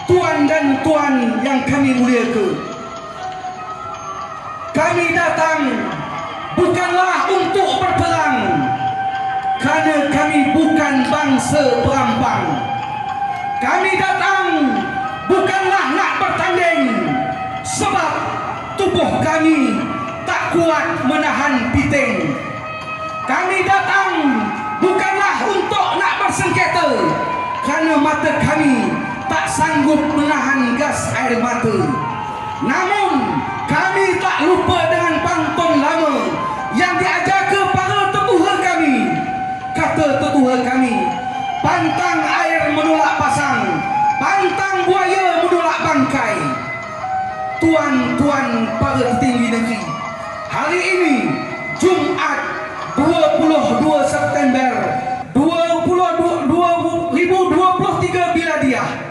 Tuan dan tuan yang kami muliakan, kami datang bukanlah untuk berperang, kerana kami bukan bangsa perampang. Kami datang bukanlah nak bertanding, sebab tubuh kami tak kuat menahan piting. Kami datang bukanlah untuk nak bersengketa, kerana mata kami tak sanggup menahan gas air mata. Namun kami tak lupa dengan pantun lama yang diajar ke para tetua kami. Kata tetua kami, pantang air menolak pasang, pantang buaya menolak bangkai. Tuan-tuan para petinggi negeri, hari ini Jumaat